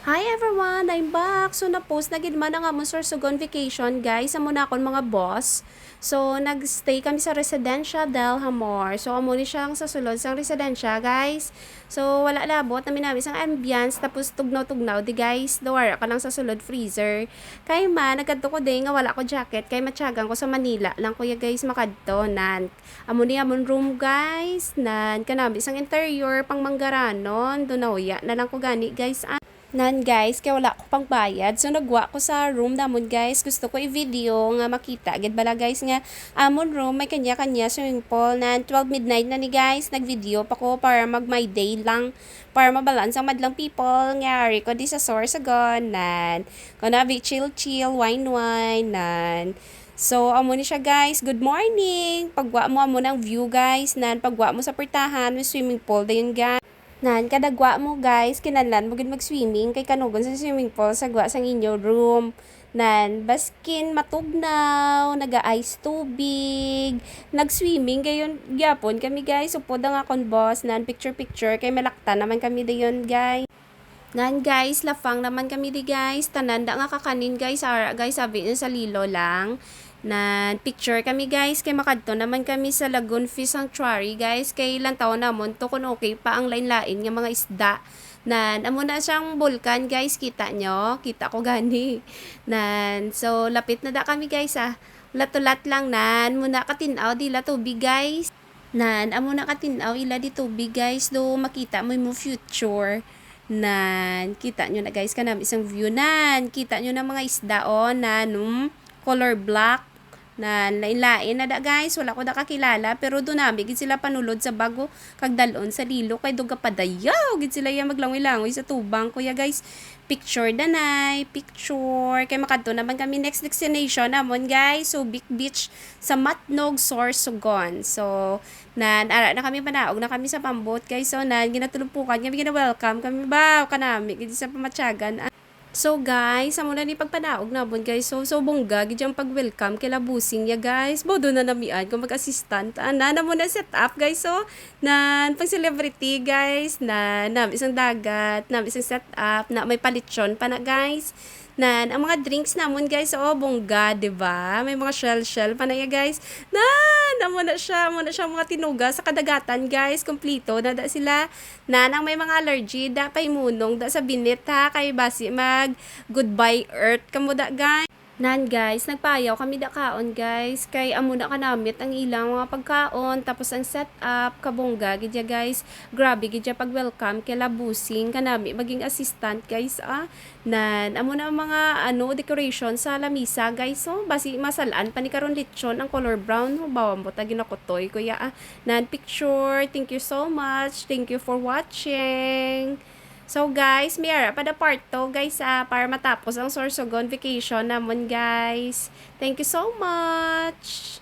Hi everyone! I'm back! So, na-post na gid man ang among Sorsogon vacation, guys. Amo na akong mga boss. So, nag-stay kami sa Residencia del Hamor. So, amo ni siyang sa sulod sang residensya, guys. So, wala labot namin sang ambience, tapos tugnaw-tugnaw, di guys. Dawara ka lang sa sulod freezer. Kay man, nagkadto ko din nga wala ko jacket, kay matyagang ko sa Manila lang kuya guys makadto nan. Amo ni amon room, guys. Nan, kanami sang interior, pang manggaranon, dunawya na lang ko gani, guys. Nan guys, kaya wala ko pang bayad. So nagwa ko sa room namon guys. Gusto ko i-video nga makita. Agad bala guys nga amon room may kanya-kanya swimming pool nan 12 midnight na ni guys. Nag-video pa ko para mag my day lang. Para mabalance ang madlang people. Ngayari ko di sa source agon nan. Kuna be chill wine nan. So, amo ni siya guys. Good morning! Pagwa mo amo ng view guys. Nan, pagwa mo sa pertahan, may swimming pool dayon guys. Nan, kadagwa mo guys, kinahanglan mo gid mag-swimming kay kanugon sa swimming pool sa gwa sang inyo room. Nan, baskin matugnaw, naga-ice tubig, nag-swimming gayon gyapon kami guys. Upod ang akon boss, nan picture kay malakta naman kami dayon guys. Nan guys, lafang naman kami di guys. Tananda nga kakanin guys. Ara guys, sabi niya sa lilo lang. Na picture kami guys. Kay makadto naman kami sa Lagoon Fish Sanctuary guys. Kay ilang taon namon to kung okay pa ang lain-lain nga mga isda. Nan, amo na siyang bulkan guys. Kita nyo? Kita ko gani. Nan, so lapit na da kami guys Latulat lang nan. Muna katinaw di la tubig guys. Nan, amo na katinaw ila di tubig guys. Do makita mo yung future. Nan, kita nyo na guys kanam isang view nan. Kita nyo na mga isda nan color black. Nan, lain-lain na da guys. Wala ko da kakilala. Pero doon namin, gid sila panulod sa bago kag dalon sa lilo. Kay doon kapadayaw. Gid sila yung maglangoy-langoy sa tubang. Kuya guys, picture danay. Picture. Kay makadto naman kami next destination namon guys. So, Big Beach sa Matnog, Sorsogon. So, nan, ara na kami panaog na kami sa pambot guys. So, nan, ginatulumpukan kami, gina-welcome kami ba? Kanami, gid sa pamatyagan. So guys, amo na ni pagpanaog na bon guys. So bongga gid yung pag-welcome kila busing ya guys. Bodo na namian ko mag-assistant. Na mo na set up guys. So na pag celebrity guys na isang dagat, na isang set up, na may palitsyon pa na guys. Nan, ang mga drinks namon guys, bongga, 'di ba? May mga shell pa na ya guys. Amo na siya mga tinuga sa kadagatan guys, kompleto na da sila. Ang may mga allergy da pa imunong da sa binit ha, kay basi mag goodbye earth kamo da guys. Nan guys, nagpayaw kami da kaon guys, kay amo na kanamit ang ilang mga pagkaon, tapos ang setup kabongga gidya guys. Grabe gidya pag welcome kay labusing kanami maging assistant guys Nan, amo na ang mga decoration sa lamisa guys. So basi masalaan pa ni karon lechon ang color brown. Bawang bota ginakotoy kuya Nan, picture. Thank you so much. Thank you for watching. So guys, may ara pa da part 2 guys para matapos ang Sorsogon vacation namon guys. Thank you so much.